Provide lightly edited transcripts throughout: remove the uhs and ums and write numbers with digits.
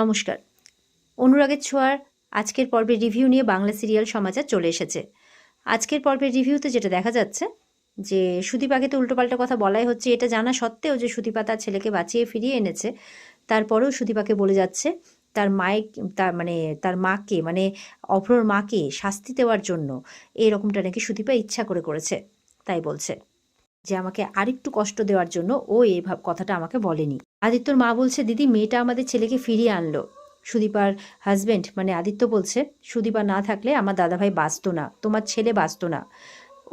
নমস্কার। অনুরাগের ছোঁয়ার আজকের পর্বের রিভিউ নিয়ে বাংলা সিরিয়াল সমাচার চলে এসেছে। আজকের পর্বের রিভিউতে যেটা দেখা যাচ্ছে যে সুদীপাকে তো উল্টোপাল্টা কথা বলাই হচ্ছে, এটা জানা সত্ত্বেও যে সুদীপা তার ছেলেকে বাঁচিয়ে ফিরিয়ে এনেছে, তারপরেও সুদীপাকে বলে যাচ্ছে তার মায়ের তার মাকে অভ্রর মাকে শাস্তি দেওয়ার জন্য এরকমটা নাকি সুদীপা ইচ্ছা করে করেছে। তাই বলছে যে আমাকে আরেকটু কষ্ট দেওয়ার জন্য ও এই কথাটা আমাকে বলেনি। আদিত্যর মা বলছে, দিদি মেয়েটা আমাদের ছেলেকে ফিরিয়ে আনলো। সুদীপার হাজবেন্ড আদিত্য বলছে, সুদীপা না থাকলে আমার দাদাভাই বাঁচতো না, তোমার ছেলে বাঁচতো না।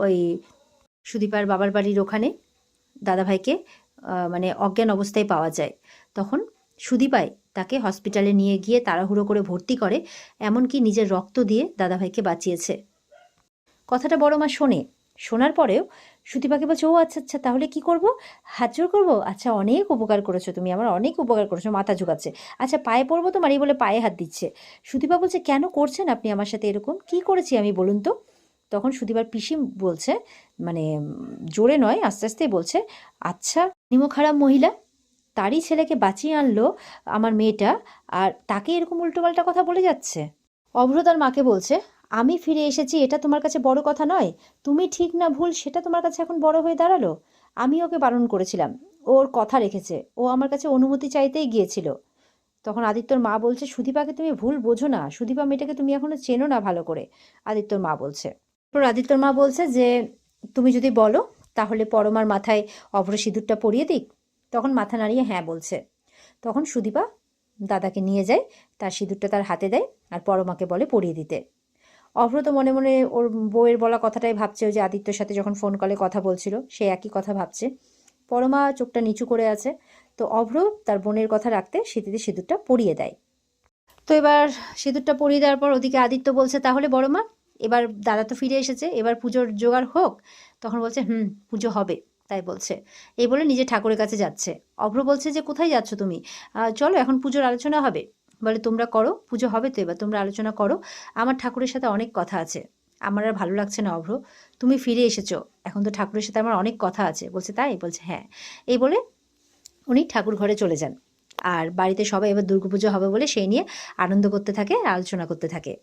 ওই সুদীপার বাবার বাড়ির ওখানে দাদাভাইকে অজ্ঞান অবস্থায় পাওয়া যায়। তখন সুদীপাই তাকে হসপিটালে নিয়ে গিয়ে তাড়াহুড়ো করে ভর্তি করে, এমনকি নিজের রক্ত দিয়ে দাদাভাইকে বাঁচিয়েছে। কথাটা বড় মা শোনার পরেও সুদীপাকে বলছে, ও আচ্ছা আচ্ছা, তাহলে কি করব? হাত জোড় করবো? আচ্ছা, অনেক উপকার করেছো তুমি, আমার অনেক উপকার করেছো। মাথা ঝুঁকাচ্ছে। আচ্ছা, পায়ে পড়বো তোমার? এই বলে পায়ে হাত দিচ্ছে। সুদীপা বলছে, কেন করছেন আপনি আমার সাথে এরকম? কি করেছি আমি বলুন তো? তখন সুদীপার পিসি বলছে, জোরে নয়, আস্তে আস্তেই বলছে, আচ্ছা নিমো খারাপ মহিলা, তারই ছেলেকে বাঁচিয়ে আনলো আমার মেয়েটা, আর তাকে এরকম উল্টোপাল্টা কথা বলে যাচ্ছে। অভ্র তার মাকে বলছে, আমি ফিরে এসেছি এটা তোমার কাছে বড় কথা নয়, তুমি ঠিক না ভুল সেটা তোমার কাছে এখন বড় হয়ে দাঁড়ালো। আমি ওকে বারণ করেছিলাম, ওর কথা রেখেছে, ও আমার কাছে অনুমতি চাইতেই গিয়েছিল। তখন আদিত্যর মা বলছে, সুদীপাকে তুমি ভুল বোঝো না, সুদীপা মেয়েটাকে তুমি এখনো চেনো না ভালো করে। আদিত্যর মা বলছে। এরপর আদিত্যর মা বলছে যে তুমি যদি বলো তাহলে পরমার মাথায় অভ্র সিঁদুরটা পরিয়ে দিক। তখন মাথা নাড়িয়ে হ্যাঁ বলছে। তখন সুদীপা দাদাকে নিয়ে যায়, তার সিঁদুরটা তার হাতে দেয়, আর পরমাকে বলে পরিয়ে দিতে। অভ্র তো মনে মনে ওর বউয়ের বলা কথাটাই ভাবছে, ওই যে আদিত্যর সাথে যখন ফোন কলে কথা বলছিল সে একই কথা ভাবছে। পরমা চোখটা নিচু করে আছে। তো অভ্র তার বোনের কথা রাখতে স্মৃতিতে সিঁদুরটা পরিয়ে দেয়। তো এবার সিঁদুরটা পরিয়ে দেওয়ার পর ওদিকে আদিত্য বলছে, তাহলে বড় মা এবার দাদা তো ফিরে এসেছে, এবার পুজোর জোগাড় হোক। তখন বলছে, পুজো হবে, তাই বলছে। এই বলে নিজে ঠাকুরের কাছে যাচ্ছে। অভ্র বলছে যে, কোথায় যাচ্ছ তুমি? চলো এখন পুজোর আলোচনা হবে। বলে, তোমরা করো, পুজো হবে তো, এবার তোমরা আলোচনা করো, আমার ঠাকুরের সাথে অনেক কথা আছে। আমার আর ভালো লাগছে না অভ্র, তুমি ফিরে এসেছো, এখন তো ঠাকুরের সাথে আমার অনেক কথা আছে। বলছে, তাই? বলছে, হ্যাঁ। এই বলে উনি ঠাকুর ঘরে চলে যান। আর বাড়িতে সবাই এবার দুর্গাপুজো হবে বলে সেই নিয়ে আনন্দ করতে থাকে, আলোচনা করতে থাকে।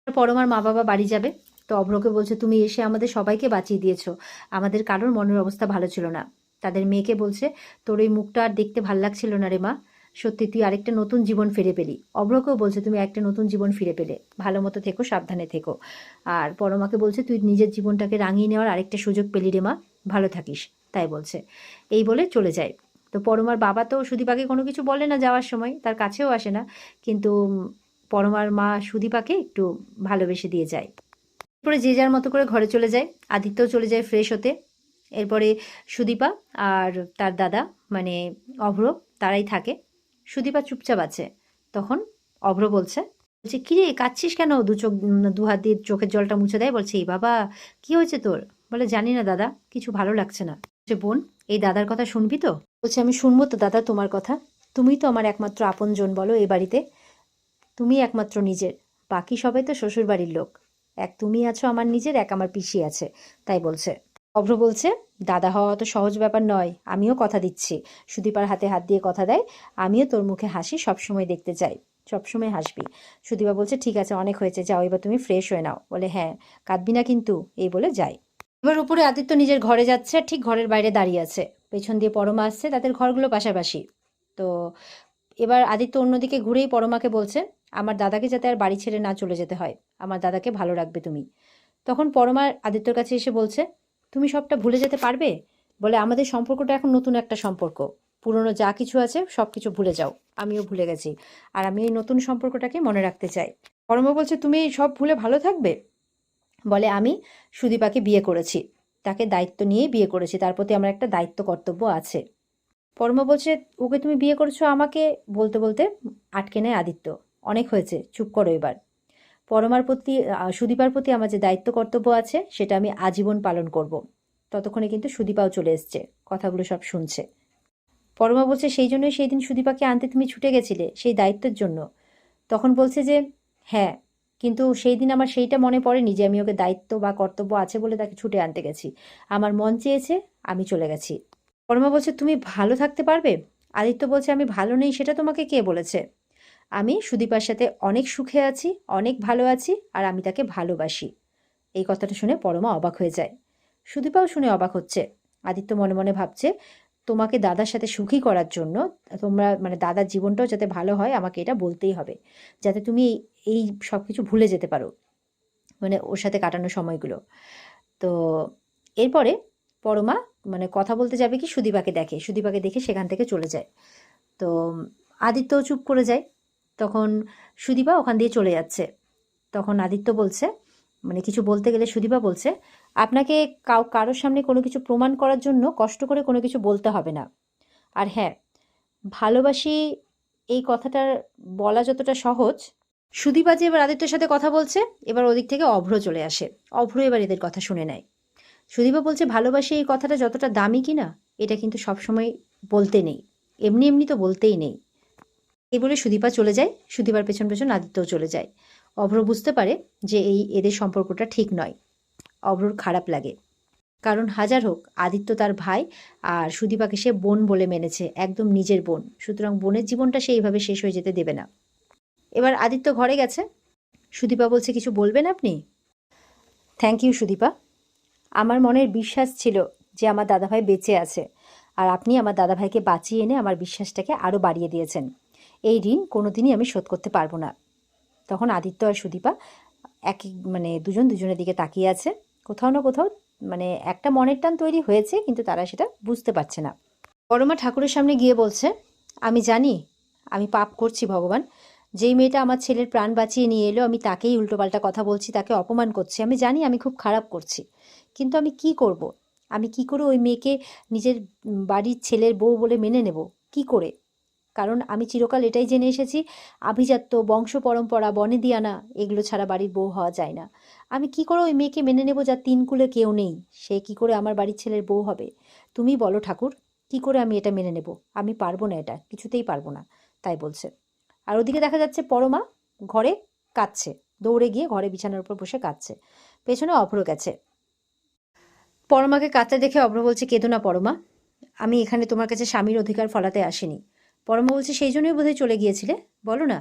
পরমার মা বাবা বাড়ি যাবে। তো অভ্রকে বলছে, তুমি এসে আমাদের সবাইকে বাঁচিয়ে দিয়েছো, আমাদের কারোর মনের অবস্থা ভালো ছিল না। তাদের মেয়েকে বলছে, তোর এই মুখটা আর দেখতে ভাল লাগছিল না রে মা, সত্যি তুই আরেকটা নতুন জীবন ফিরে পেলি। অভ্রকেও বলছে, তুমি একটা নতুন জীবন ফিরে পেলে, ভালো মতো থেকো, সাবধানে থেকো। আর পরমাকে বলছে, তুই নিজের জীবনটাকে রাঙিয়ে নেওয়ার আরেকটা সুযোগ পেলি রে মা, ভালো থাকিস, তাই বলছে। এই বলে চলে যায়। তো পরমার বাবা তো সুদীপাকে কোনো কিছু বলে না, যাওয়ার সময় তার কাছেও আসে না, কিন্তু পরমার মা সুদীপাকে একটু ভালোবেসে দিয়ে যায়। এরপরে যে যার মতো করে ঘরে চলে যায়, আদিত্যও চলে যায় ফ্রেশ হতে। এরপরে সুদীপা আর তার দাদা অভ্র তারাই থাকে। সুদীপা চুপচাপ আছে। তখন অভ্র বলছে, কিরে কাঁদছিস কেন? দু হাত দিয়ে চোখের জলটা মুছে দেয়। বলছে, এই বাবা, কি হয়েছে তোর? বলে, জানি না দাদা, কিছু ভালো লাগছে না। বলছে, বোন, এই দাদার কথা শুনবি তো? বলছে, আমি শুনবো তো দাদা তোমার কথা, তুমিই তো আমার একমাত্র আপনজন বলো এই বাড়িতে, তুমি একমাত্র নিজের, বাকি সবাই তো শ্বশুর বাড়ির লোক। এক তুমি আছো আমার নিজের, এক আমার পিসি আছে, তাই বলছে। অভ্র বলছে, দাদা হওয়া তো সহজ ব্যাপার নয়, আমিও কথা দিচ্ছি। সুদীপার হাতে হাত দিয়ে কথা দেয়, আমিও তোর মুখে হাসি সবসময় দেখতে চাই, সবসময় হাসবি। সুদীপা বলছে, ঠিক আছে, অনেক হয়েছে, যাও এবার তুমি ফ্রেশ হয়ে নাও। বলে, হ্যাঁ, কাঁদবি না কিন্তু, এই বলে যায়। এবার উপরে আদিত্য নিজের ঘরে যাচ্ছে, ঠিক ঘরের বাইরে দাঁড়িয়ে আছে, পেছন দিয়ে পরমা আসছে, তাদের ঘরগুলো পাশাপাশি। তো এবার আদিত্য অন্যদিকে ঘুরেই পরমাকে বলছে, আমার দাদাকে যাতে আর বাড়ি ছেড়ে না চলে যেতে হয়, আমার দাদাকে ভালো রাখবে তুমি। তখন পরমা আদিত্যর কাছে এসে বলছে, তুমি সবটা ভুলে যেতে পারবে? বলে, আমাদের সম্পর্কটা এখন নতুন একটা সম্পর্ক, পুরনো যা কিছু আছে সব কিছু ভুলে যাও, আমিও ভুলে গেছি, আর আমি এই নতুন সম্পর্কটাকে মনে রাখতে চাই। পরমা বলছে, তুমি সব ভুলে ভালো থাকবে? বলে, আমি সুদীপাকে বিয়ে করেছি, তাকে দায়িত্ব নিয়েই বিয়ে করেছি, তার প্রতি আমার একটা দায়িত্ব কর্তব্য আছে। পরমা বলছে, ওকে তুমি বিয়ে করেছো আমাকে? বলতে বলতে আটকে নেয় আদিত্য, অনেক হয়েছে, চুপ করো এবার। পরমার প্রতি সুদীপার প্রতি আমার যে দায়িত্ব কর্তব্য আছে সেটা আমি আজীবন পালন করব। ততক্ষণে কিন্তু সুদীপাও চলে এসছে, কথাগুলো সব শুনছে। পরমা বলছে, সেই জন্যই সেই দিন সুদীপাকে আনতে তুমি ছুটে গেছিলে, সেই দায়িত্বের জন্য। তখন বলছে যে, হ্যাঁ, কিন্তু সেই দিন আমার সেইটা মনে পড়েনি যে আমি ওকে দায়িত্ব বা কর্তব্য আছে বলে তাকে ছুটে আনতে গেছি, আমার মন চেয়েছে, আমি চলে গেছি। পরমা বলছে, তুমি ভালো থাকতে পারবে? আদিত্য বলছে, আমি ভালো নেই সেটা তোমাকে কে বলেছে? আমি সুদীপার সাথে অনেক সুখে আছি, অনেক ভালো আছি, আর আমি তাকে ভালোবাসি। এই কথাটা শুনে পরমা অবাক হয়ে যায়। সুদীপাও শুনে অবাক হচ্ছে। আদিত্য মনে মনে ভাবছে, তোমাকে দাদার সাথে সুখী করার জন্য, তোমরা মানে দাদার জীবনটাও যাতে ভালো হয়, আমাকে এটা বলতেই হবে, যাতে তুমি এই সব কিছু ভুলে যেতে পারো, মানে ওর সাথে কাটানো সময়গুলো। তো এরপরে পরমা মানে কথা বলতে যাবে কি সুদীপাকে দেখে, সুদীপাকে দেখে সেখান থেকে চলে যায়। তো আদিত্যও চুপ করে যায়। তখন সুদীপা ওখান দিয়ে চলে যাচ্ছে। তখন আদিত্য বলছে, মানে কিছু বলতে গেলে সুদীপা বলছে, আপনাকে কারোর সামনে কোনো কিছু প্রমাণ করার জন্য কষ্ট করে কোনো কিছু বলতে হবে না। আর হ্যাঁ, ভালোবাসি এই কথাটার বলা যতটা সহজ, সুদীপা যে এবার আদিত্যের সাথে কথা বলছে, এবার ওদিক থেকে অভ্র চলে আসে। অভ্র এবার এদের কথা শুনে নেয়। সুদীপা বলছে, ভালোবাসি এই কথাটা যতটা দামি কিনা, এটা কিন্তু সবসময় বলতে নেই, এমনি এমনি তো বলতেই নেই। এই বলে সুদীপা চলে যায়। সুদীপার পেছন পেছন আদিত্যও চলে যায়। অভ্র বুঝতে পারে যে এদের সম্পর্কটা ঠিক নয়। অভ্রর খারাপ লাগে, কারণ হাজার হোক আদিত্য তার ভাই, আর সুদীপাকে সে বোন বলে মেনেছে, একদম নিজের বোন, সুতরাং বোনের জীবনটা সে এইভাবে শেষ হয়ে যেতে দেবে না। এবার আদিত্য ঘরে গেছে। সুদীপা বলছে, কিছু বলবেন আপনি? থ্যাংক ইউ সুদীপা, আমার মনের বিশ্বাস ছিল যে আমার দাদাভাই বেঁচে আছে, আর আপনি আমার দাদাভাইকে বাঁচিয়ে এনে আমার বিশ্বাসটাকে আরও বাড়িয়ে দিয়েছেন। এই ঋণ কোনোদিনই আমি শোধ করতে পারবো না। তখন আদিত্য আর সুদীপা মানে দুজন দুজনের দিকে তাকিয়ে আছে। কোথাও না কোথাও মানে একটা মনের টান তৈরি হয়েছে, কিন্তু তারা সেটা বুঝতে পারছে না। পরমা ঠাকুরের সামনে গিয়ে বলছে, আমি জানি আমি পাপ করছি ভগবান। যেই মেয়েটা আমার ছেলের প্রাণ বাঁচিয়ে নিয়ে এলো, আমি তাকেই উল্টোপাল্টা কথা বলছি, তাকে অপমান করছি। আমি জানি আমি খুব খারাপ করছি, কিন্তু আমি কি করব? আমি কি করে ওই মেয়েকে নিজের বাড়ির ছেলের বউ বলে মেনে নেব? কি করে? কারণ আমি চিরকাল এটাই জেনে এসেছি, আভিজাত্য, বংশ পরম্পরা, বনেদিয়ানা, এগুলো ছাড়া বাড়ির বউ হওয়া যায় না। আমি কি করে ওই মেয়েকে মেনে নেব যার তিন কুলে কেউ নেই? সে কি করে আমার বাড়ির ছেলের বউ হবে? তুমি বলো ঠাকুর, কি করে আমি এটা মেনে নেব? আমি পারবো না, এটা কিছুতেই পারবো না, তাই বলছে। আর ওদিকে দেখা যাচ্ছে পরমা ঘরে কাঁদছে, দৌড়ে গিয়ে ঘরে বিছানার উপর বসে কাঁদছে। পেছনে অভ্র গেছে। পরমাকে কাঁদতে দেখে অভ্র বলছে, কেঁদো না পরমা, আমি এখানে তোমার কাছে স্বামীর অধিকার ফলাতে আসিনি। পরমা বলছে, সেই জন্যই বোধহয় চলে গিয়েছিলে, বলো না,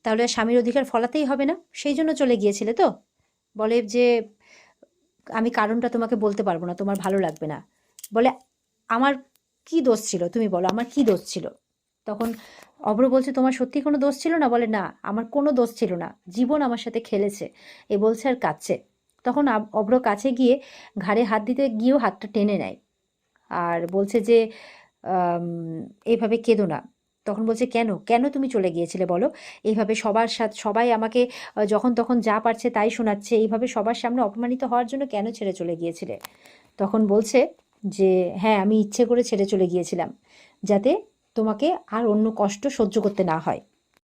তাহলে আর স্বামীর অধিকার ফলাতেই হবে না, সেই জন্য চলে গিয়েছিলে তো? বলে যে, আমি কারণটা তোমাকে বলতে পারবো না, তোমার ভালো লাগবে না। বলে, আমার কি দোষ ছিল তুমি বলো, আমার কি দোষ ছিল? তখন অভ্র বলছে, তোমার সত্যি কোনো দোষ ছিল না? বলে, না, আমার কোনো দোষ ছিল না, জীবন আমার সাথে খেলেছে, এ বলছে আর কাঁদছে। তখন অভ্র কাছে গিয়ে ঘাড়ে হাত দিতে গিয়েও হাতটা টেনে নেয়, আর বলছে যে, আম, এইভাবে কেঁদো না। তখন বলছে, কেন কেন তুমি চলে গিয়েছিলে বলো? এইভাবে সবার সাথে সবাই আমাকে যখন তখন যা পারছে তাই শোনাচ্ছে, এইভাবে সবার সামনে অপমানিত হওয়ার জন্য কেন ছেড়ে চলে গিয়েছিলে? তখন বলছে যে, হ্যাঁ, আমি ইচ্ছে করে ছেড়ে চলে গিয়েছিলাম, যাতে তোমাকে আর অন্য কষ্ট সহ্য করতে না হয়।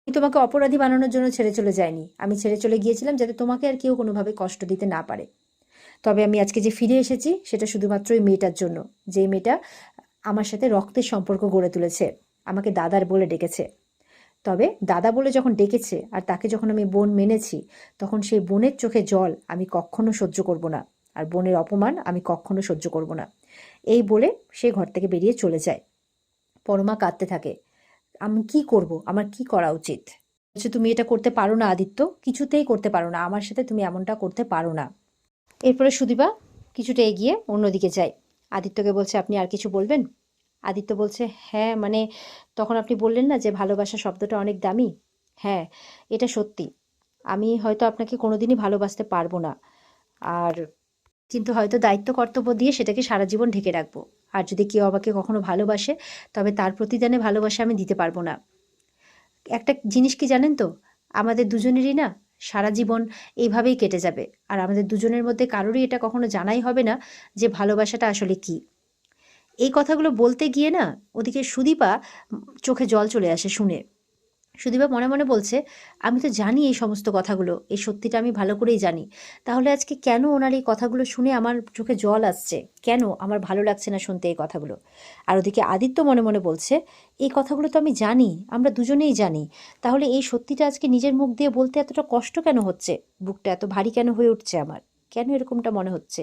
আমি তোমাকে অপরাধী বানানোর জন্য ছেড়ে চলে যাইনি, আমি ছেড়ে চলে গিয়েছিলাম যাতে তোমাকে আর কেউ কোনোভাবে কষ্ট দিতে না পারে। তবে আমি আজকে যে ফিরে এসেছি, সেটা শুধুমাত্র ওই মেয়েটার জন্য, যে মেয়েটা আমার সাথে রক্তের সম্পর্ক গড়ে তুলেছে, আমাকে দাদার বলে ডেকেছে। তবে দাদা বলে যখন ডেকেছে আর তাকে যখন আমি বোন মেনেছি, তখন সেই বোনের চোখে জল আমি কখনো সহ্য করব না, আর বোনের অপমান আমি কখনো সহ্য করব না। এই বলে সে ঘর থেকে বেরিয়ে চলে যায়। পরমা কাঁদতে থাকে, আমি কি করব, আমার কি করা উচিত? বলছে, তুমি এটা করতে পারো না আদিত্য, কিছুতেই করতে পারো না, আমার সাথে তুমি এমনটা করতে পারো না। এরপরে সুদীপা কিছুটা এগিয়ে অন্যদিকে যায়। আদিত্যকে বলছে, আপনি আর কিছু বলবেন? আদিত্য বলছে, হ্যাঁ, মানে তখন আপনি বললেন না যে ভালোবাসা শব্দটা অনেক দামি। হ্যাঁ, এটা সত্যি। আমি হয়তো আপনাকে কোনোদিনই ভালোবাসতে পারবো না, আর কিন্তু হয়তো দায়িত্ব কর্তব্য দিয়ে সেটাকে সারা জীবন ঢেকে রাখবো। আর যদি কেউ আমাকে কখনো ভালোবাসে, তবে তার প্রতিদানে ভালোবাসা আমি দিতে পারবো না। একটা জিনিস কি জানেন তো, আমাদের দুজনেরই না সারা জীবন এইভাবেই কেটে যাবে, আর আমাদের দুজনের মধ্যে কারোরই এটা কখনো জানাই হবে না যে ভালোবাসাটা আসলে কি। এই কথাগুলো বলতে গিয়ে না ওদিকে সুদীপা চোখে জল চলে আসে শুনে। সুদীপা মনে মনে বলছে, আমি তো জানি এই সমস্ত কথাগুলো, এই সত্যিটা আমি ভালো করেই জানি, তাহলে আজকে কেন ওনার এই কথাগুলো শুনে আমার চোখে জল আসছে, কেন আমার ভালো লাগছে না শুনতে এই কথাগুলো? আর ওদিকে আদিত্য মনে মনে বলছে, এই কথাগুলো তো আমি জানি, আমরা দুজনেই জানি, তাহলে এই সত্যিটা আজকে নিজের মুখ দিয়ে বলতে এতটা কষ্ট কেন হচ্ছে? বুকটা এত ভারী কেন হয়ে উঠছে আমার? কেন এরকমটা মনে হচ্ছে?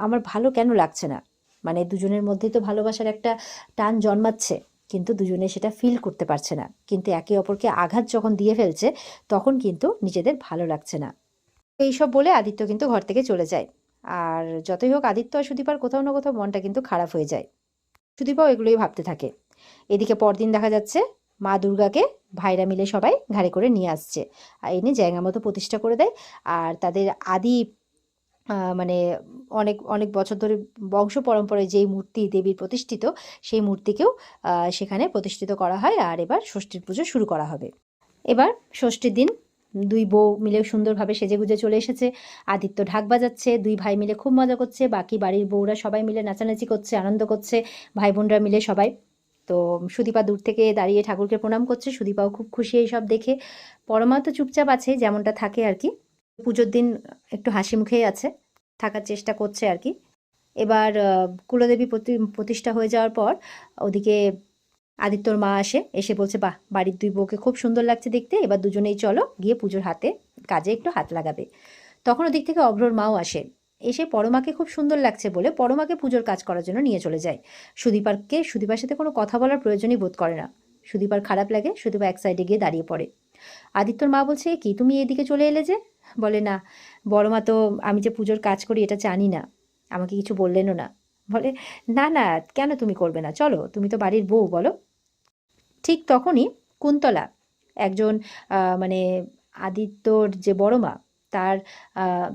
আমার ভালো কেন লাগছে না? মানে দুজনের মধ্যে তো ভালোবাসার একটা টান জন্মাচ্ছে, কিন্তু দুজনে সেটা ফিল করতে পারছে না, কিন্তু একে অপরকে আঘাত যখন দিয়ে ফেলছে তখন কিন্তু নিজেদের ভালো লাগছে না। এইসব বলে আদিত্য কিন্তু ঘর থেকে চলে যায়। আর যতই হোক আদিত্য আর সুদীপার কোথাও না কোথাও মনটা কিন্তু খারাপ হয়ে যায়। সুদীপাও এগুলোই ভাবতে থাকে। এদিকে পরদিন দেখা যাচ্ছে মা দুর্গাকে ভাইরা মিলে সবাই ঘাড়ে করে নিয়ে আসছে, আর এনে জায়গা মতো প্রতিষ্ঠা করে দেয়। আর তাদের আদি মানে অনেক অনেক বছর ধরে বংশ পরম্পরায় যেই মূর্তি দেবীর প্রতিষ্ঠিত, সেই মূর্তিকেও সেখানে প্রতিষ্ঠিত করা হয়। আর এবার ষষ্ঠীর পুজো শুরু করা হবে। এবার ষষ্ঠীর দিন দুই বউ মিলে সুন্দরভাবে সেজেগুজে চলে এসেছে। আদিত্য ঢাক বাজাচ্ছে, দুই ভাই মিলে খুব মজা করছে, বাকি বাড়ির বউরা সবাই মিলে নাচানাচি করছে, আনন্দ করছে, ভাই বোনরা মিলে সবাই। তো সুদীপা দূর থেকে দাঁড়িয়ে ঠাকুরকে প্রণাম করছে, সুদীপাও খুব খুশি এই সব দেখে। পরমা তো চুপচাপ আছে, যেমনটা থাকে আর কি। পুজোর দিন একটু হাসি মুখেই আছে, থাকার চেষ্টা করছে আর কি। এবার কুলদেবী প্রতিষ্ঠা হয়ে যাওয়ার পর ওদিকে আদিত্যর মা এসে বলছে, বাহ, বাড়ির দুই বউকে খুব সুন্দর লাগছে দেখতে, এবার দুজনেই চলো গিয়ে পুজোর কাজে একটু হাত লাগাবে। তখন ওদিক থেকে অভ্রর মাও এসে পরমাকে খুব সুন্দর লাগছে বলে পরমাকে পুজোর কাজ করার জন্য নিয়ে চলে যায়। সুদীপার সাথে কোনো কথা বলার প্রয়োজনই বোধ করে না। সুদীপার খারাপ লাগে, সুদীপা এক সাইডে গিয়ে দাঁড়িয়ে পড়ে। আদিত্যর মা বলছে, কি তুমি এদিকে চলে এলে যে? বলে, না বড়মা তো আমি যে পুজোর কাজ করি এটা জানি না, আমাকে কিছু বললেনও না। বলে, না না, কেন তুমি করবে না, চলো, তুমি তো বাড়ির বউ, বলো। ঠিক তখনই কুন্তলা, একজন মানে আদিত্যর যে বড় মা, তার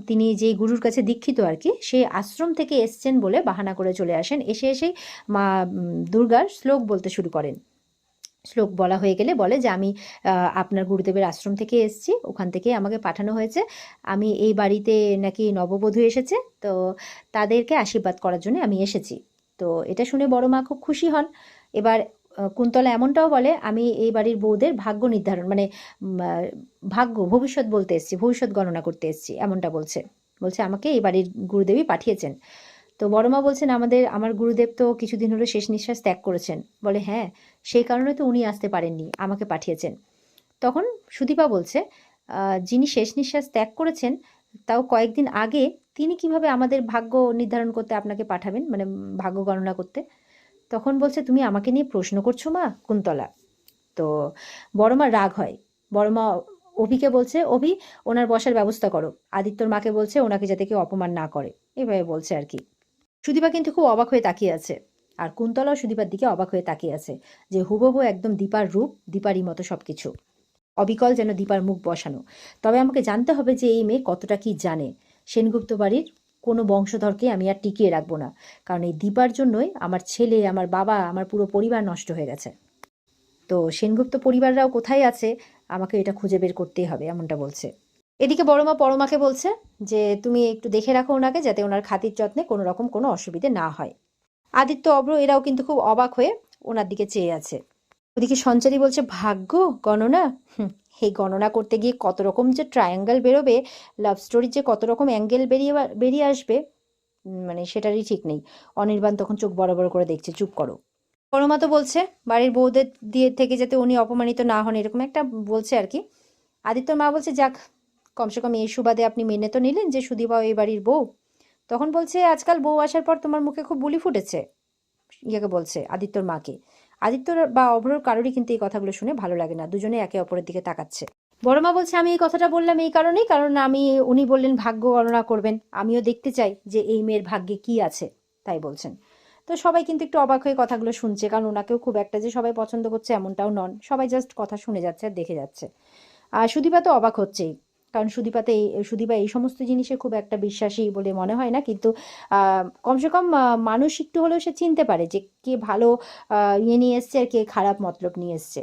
তিনি যে গুরুর কাছে দীক্ষিত আর কি, সেই আশ্রম থেকে এসছেন বলে বাহানা করে চলে আসেন। এসেই মা দুর্গার শ্লোক বলতে শুরু করেন। শ্লোক বলা হয়ে গেলে বলে যে, আমি আপনার গুরুদেবের আশ্রম থেকে এসেছি, ওখান থেকে আমাকে পাঠানো হয়েছে, আমি এই বাড়িতে নাকি নববধূ এসেছে, তো তাদেরকে আশীর্বাদ করার জন্য আমি এসেছি। তো এটা শুনে বড় মা খুব খুশি হন। এবার কুন্তলা এমনটাও বলে, আমি এই বাড়ির বউদের ভাগ্য নির্ধারণ মানে ভাগ্য ভবিষ্যৎ বলতে এসেছি, ভবিষ্যৎ গণনা করতে এসেছি, এমনটা বলছে। আমাকে এই বাড়ির গুরুদেবী পাঠিয়েছেন। তো বড় মা বলছেন, আমার গুরুদেব তো কিছুদিন হলো শেষ নিঃশ্বাস ত্যাগ করেছেন। বলে, হ্যাঁ, সেই কারণে তো উনি আসতে পারেননি, আমাকে পাঠিয়েছেন। তখন সুদীপা বলছে, যিনি শেষ নিঃশ্বাস ত্যাগ করেছেন তাও কয়েকদিন আগে, তিনি কিভাবে আমাদের ভাগ্য নির্ধারণ করতে আপনাকে পাঠাবেন, মানে ভাগ্য গণনা করতে? তখন বলছে, তুমি আমাকে নিয়ে প্রশ্ন করছো মা, কুন্তলা। তো বড় মা রাগ হয়। বড় মা অভিকে বলছে, অভি, ওনার বসার ব্যবস্থা করো। আদিত্যর মাকে বলছে ওনাকে যাতে কেউ অপমান না করে, এভাবে বলছে আর কি। সুদীপা কিন্তু খুব অবাক হয়ে তাকিয়ে আছে, আর কুন্তলাও সুদীপার দিকে অবাক হয়ে তাকিয়ে আছে, যে হুবহু একদম দীপার রূপ, দীপারই মতো সবকিছু, অবিকল যেন দীপার মুখ বসানো। তবে আমাকে জানতে হবে যে এই মেয়ে কতটা কি জানে। সেনগুপ্ত বাড়ির কোনো বংশধরকে আমি আর টিকিয়ে রাখবো না, কারণ এই দীপার জন্যই আমার ছেলে, আমার বাবা, আমার পুরো পরিবার নষ্ট হয়ে গেছে। তো সেনগুপ্ত পরিবাররাও কোথায় আছে, আমাকে এটা খুঁজে বের করতেই হবে, এমনটা বলছে। এদিকে বড়মা পরমাকে বলছে যে, তুমি একটু দেখে রাখো ওনাকে, যাতে ওনার খাতির যত্নে কোনো রকম কোনো অসুবিধে না হয়। আদিত্য, অব্র এরাও কিন্তু খুব অবাক হয়ে ওনার দিকে চেয়ে আছে। ওদিকে সঞ্চারী বলছে, ভাগ্য গণনা, এই গণনা করতে গিয়ে কত রকম যে ট্রায়াঙ্গেল বেরোবে, লাভ স্টোরির যে কত রকম অ্যাঙ্গেল বেরিয়ে আসবে, মানে সেটারই ঠিক নেই। অনির্বাণ তখন চোখ বড় বড় করে দেখছে, চুপ করো। পরমা তো বলছে বাড়ির বউদের দিয়ে থেকে যাতে উনি অপমানিত না হন, এরকম একটা বলছে আর কি। আদিত্যর মা বলছে, যাক, কমসে কম এই সুবাদে আপনি মেনে তো নিলেন যে সুদীপাও এই বাড়ির বউ। তখন বলছে, আজকাল বউ আসার পর তোমার মুখে খুব বুলি ফুটেছে, ইয়াকে বলছে আদিত্যর মাকে। আদিত্যর বা অভ্রর কারোরই কিন্তু এই কথাগুলো শুনে ভালো লাগে না, দুজনে একে অপরের দিকে তাকাচ্ছে। বড় মা বলছে, আমি এই কথাটা বললাম এই কারণেই, কারণ উনি বললেন ভাগ্য গণনা করবেন, আমিও দেখতে চাই যে এই মেয়ের ভাগ্যে কি আছে, তাই বলছেন। তো সবাই কিন্তু একটু অবাক হয়ে কথাগুলো শুনছে, কারণ ওনাকেও খুব একটা যে সবাই পছন্দ করছে এমনটাও নন, সবাই জাস্ট কথা শুনে যাচ্ছে আর দেখে যাচ্ছে। আর সুদীপা তো অবাক হচ্ছেই, কারণ সুদীপা এই সমস্ত জিনিসে খুব একটা বিশ্বাসী বলে মনে হয় না, কিন্তু কমসে কম মানুষ একটু হলেও সে চিনতে পারে যে কে ভালো ইয়ে নিয়ে এসছে আর কে খারাপ মতলব নিয়ে এসছে।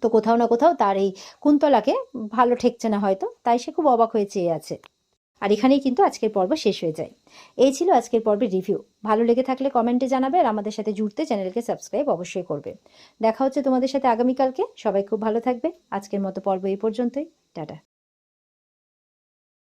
তো কোথাও না কোথাও তার এই কুন্তলাকে ভালো ঠেকছে না হয়তো, তাই সে খুব অবাক হয়ে চেয়ে আছে। আর এখানেই কিন্তু আজকের পর্ব শেষ হয়ে যায়। এই ছিল আজকের পর্বের রিভিউ। ভালো লেগে থাকলে কমেন্টে জানাবে, আর আমাদের সাথে জুড়তে চ্যানেলকে সাবস্ক্রাইব অবশ্যই করবে। দেখা হচ্ছে তোমাদের সাথে আগামীকালকে। সবাই খুব ভালো থাকবে। আজকের মতো পর্ব এই পর্যন্তই। টাটা।